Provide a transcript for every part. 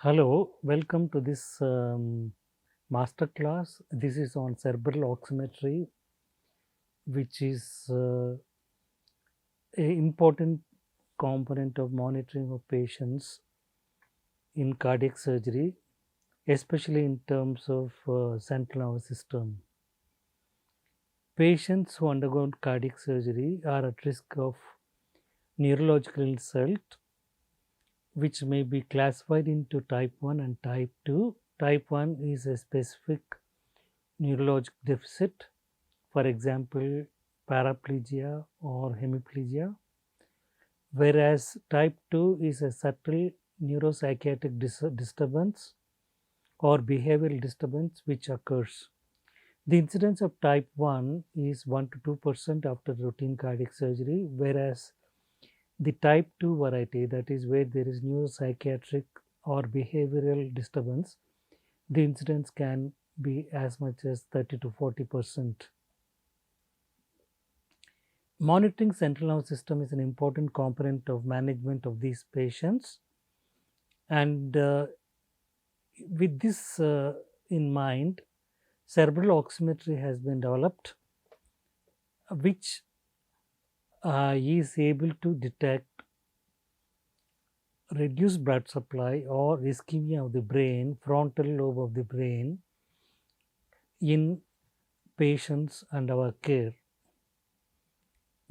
Hello, welcome to this master class. This is on cerebral oximetry, which is an important component of monitoring of patients in cardiac surgery, especially in terms of central nervous system. Patients who undergo cardiac surgery are at risk of neurological insult, which may be classified into type 1 and type 2. Type 1 is a specific neurologic deficit, for example, paraplegia or hemiplegia, whereas type 2 is a subtle neuropsychiatric disturbance or behavioral disturbance which occurs. The incidence of type 1 is 1 to 2% after routine cardiac surgery, whereas the type 2 variety, that is where there is neuropsychiatric or behavioral disturbance, the incidence can be as much as 30 to 40%. Monitoring central nervous system is an important component of management of these patients, and with this in mind, cerebral oximetry has been developed, which is able to detect reduced blood supply or ischemia of the brain, frontal lobe of the brain, in patients under our care.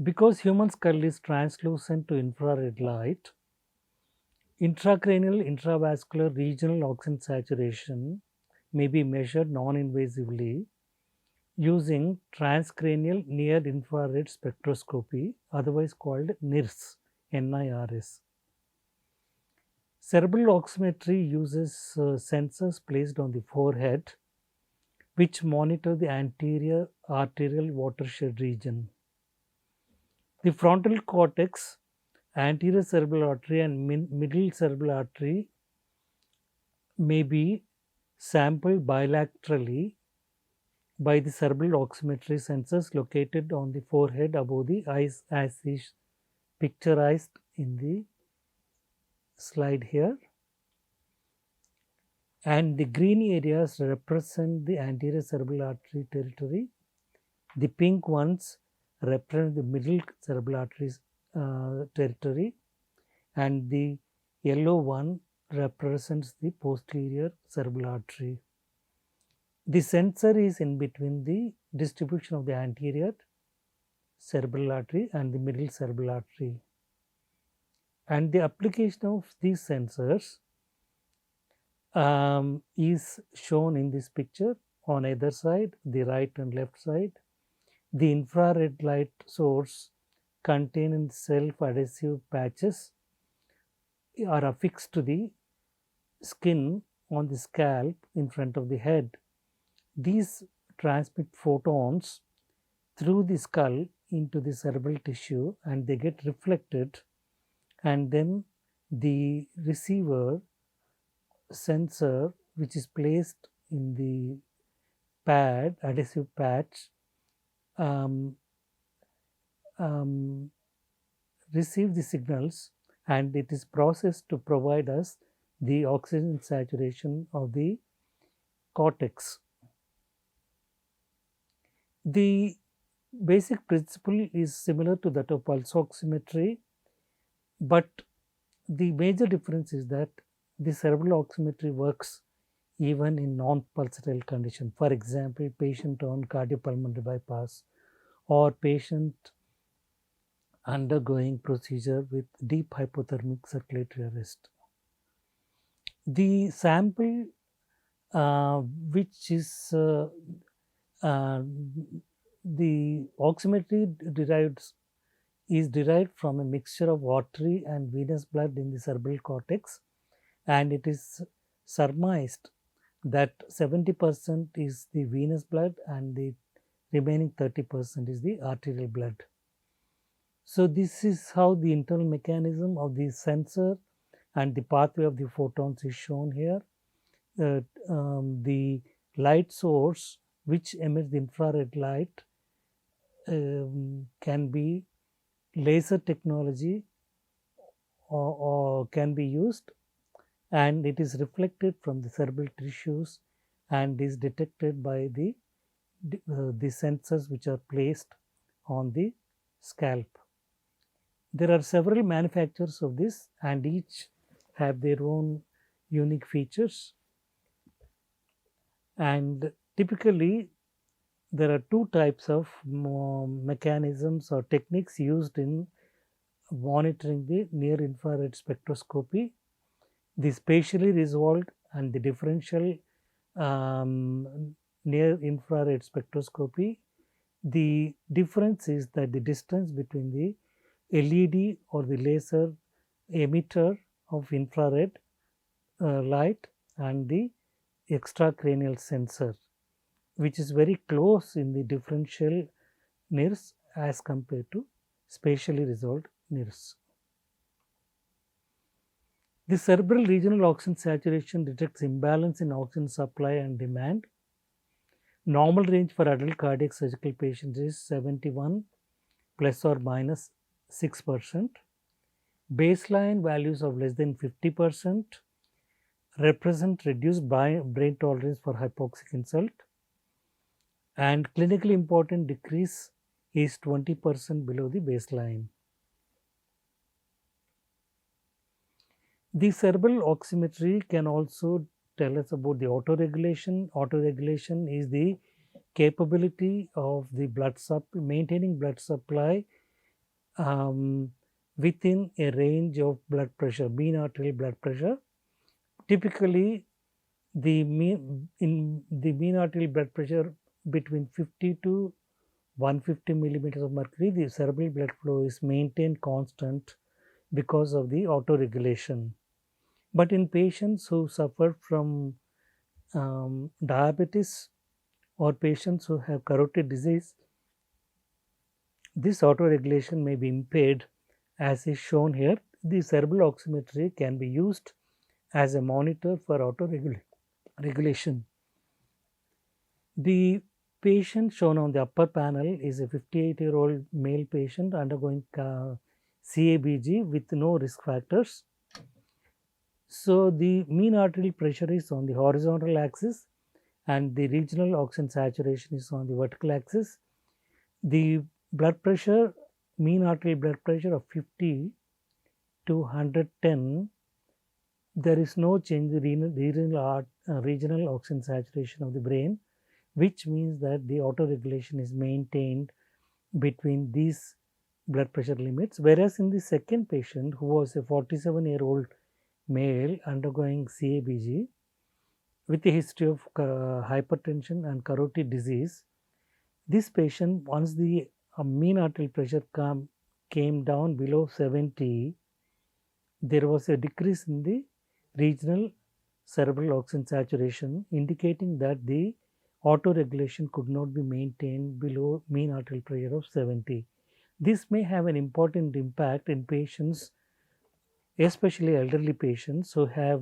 Because human skull is translucent to infrared light, intracranial, intravascular, regional oxygen saturation may be measured non-invasively using transcranial near-infrared spectroscopy, otherwise called NIRS. NIRS. Cerebral oximetry uses sensors placed on the forehead which monitor the anterior arterial watershed region. The frontal cortex, anterior cerebral artery, and middle cerebral artery may be sampled bilaterally by the cerebral oximetry sensors located on the forehead above the eyes, as is picturized in the slide here. And the green areas represent the anterior cerebral artery territory. The pink ones represent the middle cerebral arteries territory, and the yellow one represents the posterior cerebral artery. The sensor is in between the distribution of the anterior cerebral artery and the middle cerebral artery. And the application of these sensors is shown in this picture on either side, the right and left side. The infrared light source contained in self-adhesive patches are affixed to the skin on the scalp in front of the head. These transmit photons through the skull into the cerebral tissue and they get reflected, and then the receiver sensor, which is placed in the pad, adhesive patch, um, um, receive the signals and it is processed to provide us the oxygen saturation of the cortex. The basic principle is similar to that of pulse oximetry, but the major difference is that the cerebral oximetry works even in non-pulsatile condition. For example, patient on cardiopulmonary bypass or patient undergoing procedure with deep hypothermic circulatory arrest. The sample which is uh, the oximetry is derived from a mixture of watery and venous blood in the cerebral cortex, and it is surmised that 70% is the venous blood and the remaining 30% is the arterial blood. So this is how the internal mechanism of the sensor and the pathway of the photons is shown here. The light source which emits the infrared light can be laser technology or can be used, and it is reflected from the cerebral tissues and is detected by the sensors which are placed on the scalp. There are several manufacturers of this, and each have their own unique features. And typically, there are two types of mechanisms or techniques used in monitoring the near infrared spectroscopy: the spatially resolved and the differential near infrared spectroscopy. The difference is that the distance between the LED or the laser emitter of infrared light and the extracranial sensor, which is very close in the differential NIRS as compared to spatially resolved NIRS. The cerebral regional oxygen saturation detects imbalance in oxygen supply and demand. Normal range for adult cardiac surgical patients is 71 plus or minus 6%. Baseline values of less than 50% represent reduced brain tolerance for hypoxic insult, and clinically important decrease is 20% below the baseline. The cerebral oximetry can also tell us about the autoregulation. Autoregulation is the capability of the maintaining blood supply within a range of blood pressure, mean arterial blood pressure. Typically, the mean arterial blood pressure between 50 to 150 millimeters of mercury, the cerebral blood flow is maintained constant because of the autoregulation. But in patients who suffer from diabetes or patients who have carotid disease, this autoregulation may be impaired, as is shown here. The cerebral oximetry can be used as a monitor for autoregulation. The patient shown on the upper panel is a 58-year-old male patient undergoing CABG with no risk factors. So, the mean arterial pressure is on the horizontal axis and the regional oxygen saturation is on the vertical axis. The blood pressure, mean arterial blood pressure of 50 to 110, there is no change in the regional oxygen saturation of the brain, which means that the autoregulation is maintained between these blood pressure limits. Whereas in the second patient, who was a 47-year-old male undergoing CABG with a history of hypertension and carotid disease, this patient, once the mean arterial pressure came down below 70, there was a decrease in the regional cerebral oxygen saturation, indicating that the autoregulation could not be maintained below mean arterial pressure of 70. This may have an important impact in patients, especially elderly patients who have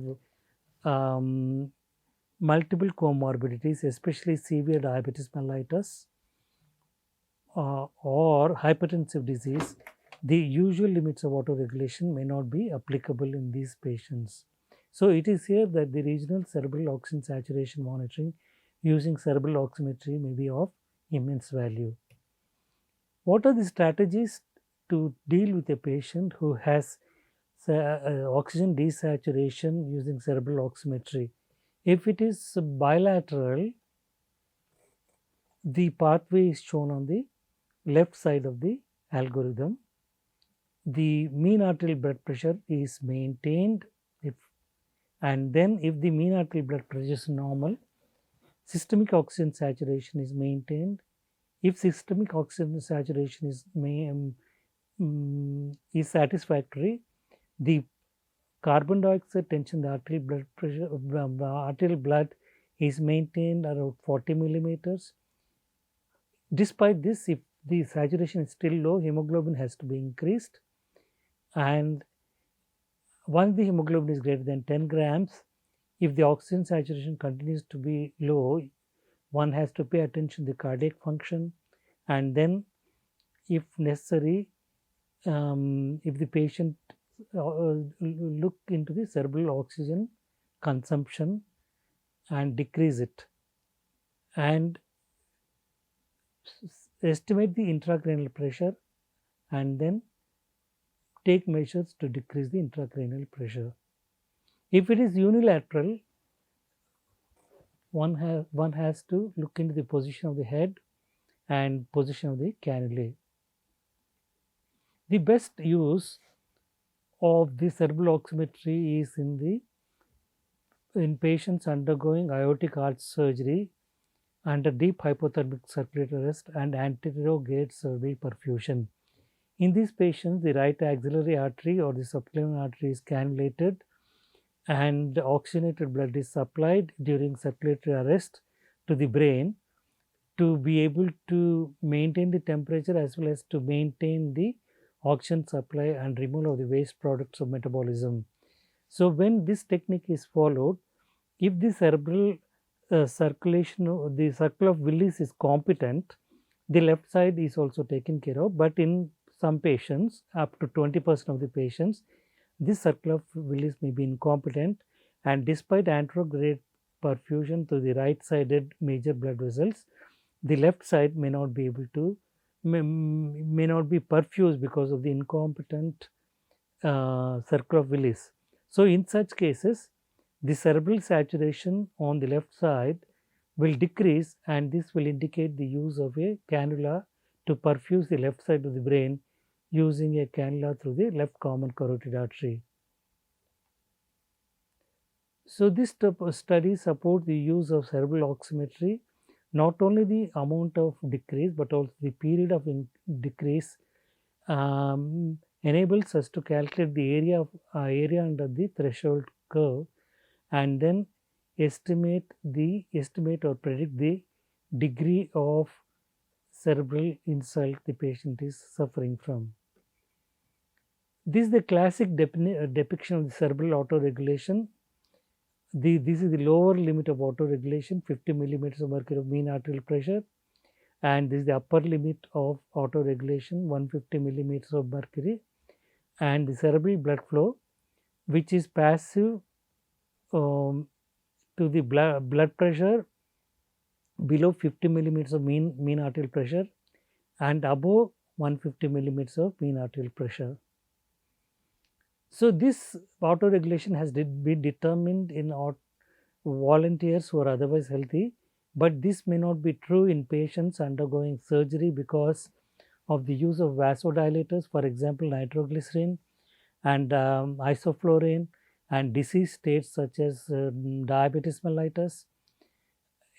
multiple comorbidities, especially severe diabetes mellitus or hypertensive disease. The usual limits of autoregulation may not be applicable in these patients. So, it is here that the regional cerebral oxygen saturation monitoring using cerebral oximetry may be of immense value. What are the strategies to deal with a patient who has oxygen desaturation using cerebral oximetry? If it is bilateral, the pathway is shown on the left side of the algorithm. The mean arterial blood pressure is maintained, and then if the mean arterial blood pressure is normal, systemic oxygen saturation is maintained. If systemic oxygen saturation is satisfactory, the carbon dioxide tension, the arterial blood pressure, arterial blood is maintained around 40 millimeters. Despite this, if the saturation is still low, hemoglobin has to be increased, and once the hemoglobin is greater than 10 grams, if the oxygen saturation continues to be low, one has to pay attention to the cardiac function, and then if necessary, if the patient look into the cerebral oxygen consumption and decrease it, and estimate the intracranial pressure, and then take measures to decrease the intracranial pressure. If it is unilateral, one has to look into the position of the head and position of the cannulae. The best use of the cerebral oximetry is in patients undergoing aortic arch surgery under deep hypothermic circulatory arrest and anterior gate surgery perfusion. In these patients, the right axillary artery or the subclavian artery is cannulated and oxygenated blood is supplied during circulatory arrest to the brain to be able to maintain the temperature as well as to maintain the oxygen supply and removal of the waste products of metabolism. So, when this technique is followed, if the cerebral circulation, the circle of Willis is competent, the left side is also taken care of. But in some patients, up to 20% of the patients, this circle of Willis may be incompetent, and despite anterograde perfusion to the right-sided major blood vessels, the left side may not be able to may not be perfused because of the incompetent circle of Willis. So, in such cases, the cerebral saturation on the left side will decrease, and this will indicate the use of a cannula to perfuse the left side of the brain using a cannula through the left common carotid artery. So, this study supports the use of cerebral oximetry, not only the amount of decrease but also the period of decrease enables us to calculate the area under the threshold curve, and then estimate or predict the degree of cerebral insult the patient is suffering from. This is the classic depiction of the cerebral autoregulation. This is the lower limit of autoregulation, 50 millimeters of mercury of mean arterial pressure, and this is the upper limit of autoregulation, 150 millimeters of mercury, and the cerebral blood flow, which is passive to the blood pressure below 50 millimeters of mean arterial pressure and above 150 millimeters of mean arterial pressure. So, this autoregulation has been determined in volunteers who are otherwise healthy, but this may not be true in patients undergoing surgery because of the use of vasodilators, for example, nitroglycerin and isoflurane, and disease states such as diabetes mellitus,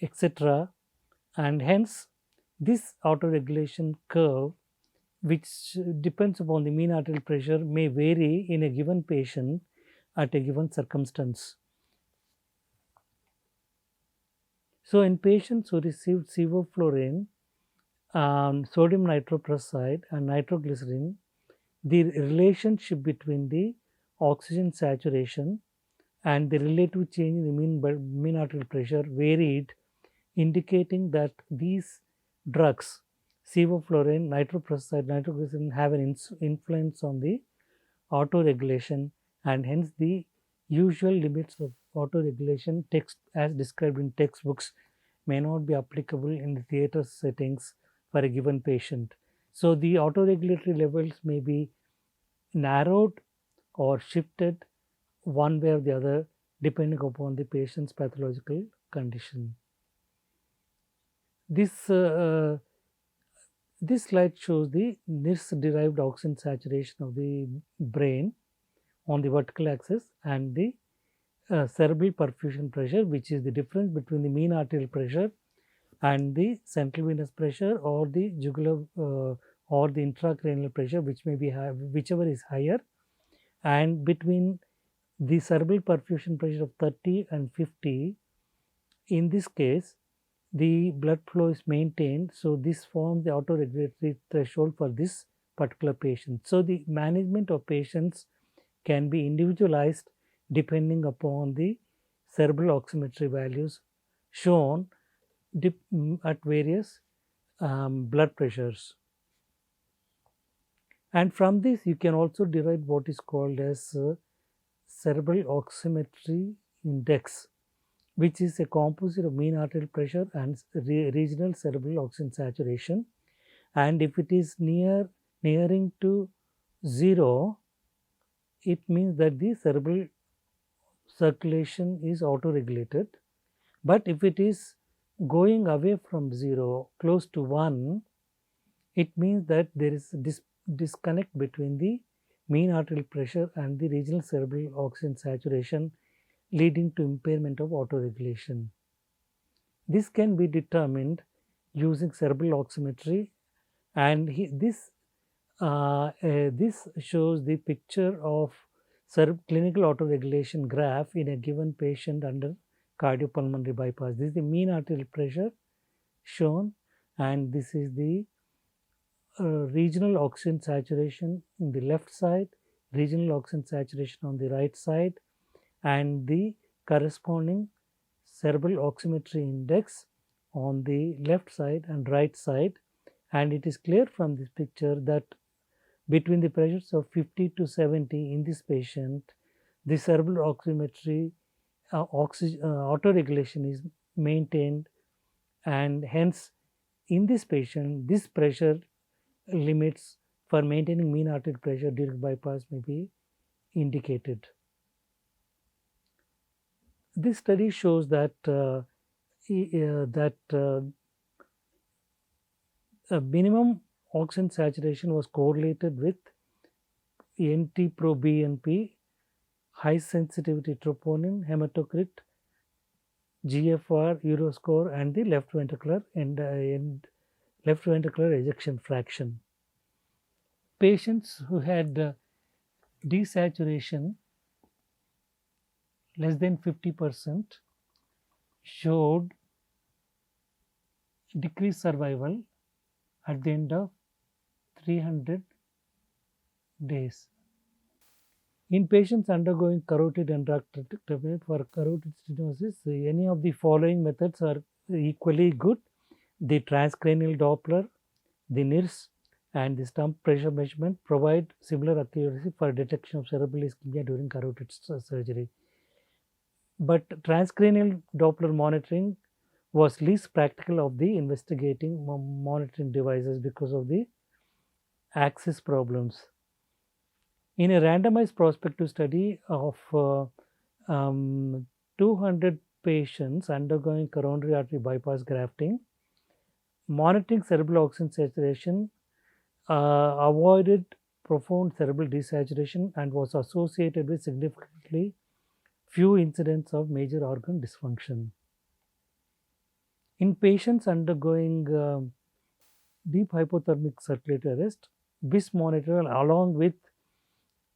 etc. And hence, this autoregulation curve, which depends upon the mean arterial pressure, may vary in a given patient at a given circumstance. So, in patients who received sevoflurane, sodium nitroprusside and nitroglycerin, the relationship between the oxygen saturation and the relative change in the mean arterial pressure varied, indicating that these drugs, sevoflurane, nitroprusside, nitroglycerin, have an influence on the autoregulation, and hence the usual limits of autoregulation text as described in textbooks may not be applicable in the theater settings for a given patient. So, the autoregulatory levels may be narrowed or shifted one way or the other depending upon the patient's pathological condition. This slide shows the NIRS-derived oxygen saturation of the brain on the vertical axis and the cerebral perfusion pressure, which is the difference between the mean arterial pressure and the central venous pressure, or the jugular or the intracranial pressure, which may be high, whichever is higher, and between the cerebral perfusion pressure of 30 and 50. In this case, the blood flow is maintained. So, this forms the autoregulatory threshold for this particular patient. So, the management of patients can be individualized depending upon the cerebral oximetry values shown at various blood pressures. And from this, you can also derive what is called as cerebral oximetry index, which is a composite of mean arterial pressure and regional cerebral oxygen saturation. And if it is nearing to 0, it means that the cerebral circulation is auto-regulated. But if it is going away from 0, close to 1, it means that there is a disconnect between the mean arterial pressure and the regional cerebral oxygen saturation, leading to impairment of autoregulation. This can be determined using cerebral oximetry, and this shows the picture of clinical autoregulation graph in a given patient under cardiopulmonary bypass. This is the mean arterial pressure shown, and this is the regional oxygen saturation in the left side, regional oxygen saturation on the right side, and the corresponding cerebral oximetry index on the left side and right side. And it is clear from this picture that between the pressures of 50 to 70 in this patient, the cerebral oximetry autoregulation is maintained, and hence in this patient this pressure limits for maintaining mean arterial pressure during bypass may be indicated. This study shows that a minimum oxygen saturation was correlated with NT-proBNP, high sensitivity troponin, hematocrit, GFR, Euroscore, and the left ventricular left ventricular ejection fraction. Patients who had desaturation less than 50% showed decreased survival at the end of 300 days. In patients undergoing carotid endarterectomy for carotid stenosis, any of the following methods are equally good: the transcranial Doppler, the NIRS, and the stump pressure measurement provide similar accuracy for detection of cerebral ischemia during carotid surgery. But transcranial Doppler monitoring was least practical of the investigating monitoring devices because of the access problems. In a randomized prospective study of 200 patients undergoing coronary artery bypass grafting, monitoring cerebral oxygen saturation avoided profound cerebral desaturation and was associated with significantly few incidents of major organ dysfunction. In patients undergoing deep hypothermic circulatory arrest, BIS monitor along with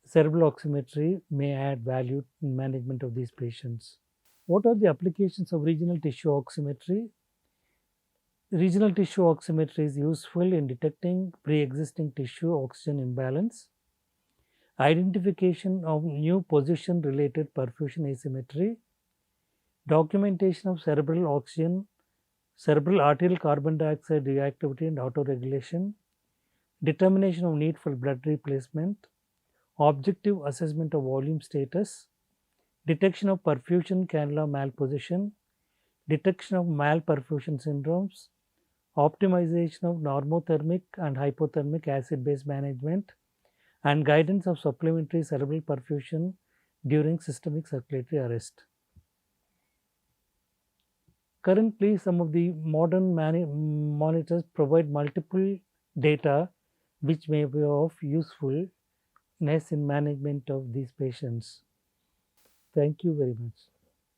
cerebral oximetry may add value in management of these patients. What are the applications of regional tissue oximetry? Regional tissue oximetry is useful in detecting pre-existing tissue oxygen imbalance, identification of new position-related perfusion asymmetry, documentation of cerebral oxygen, cerebral arterial carbon dioxide reactivity and autoregulation, determination of need for blood replacement, objective assessment of volume status, detection of perfusion cannula malposition, detection of malperfusion syndromes, optimization of normothermic and hypothermic acid-base management, and guidance of supplementary cerebral perfusion during systemic circulatory arrest. Currently, some of the modern monitors provide multiple data which may be of usefulness in management of these patients. Thank you very much.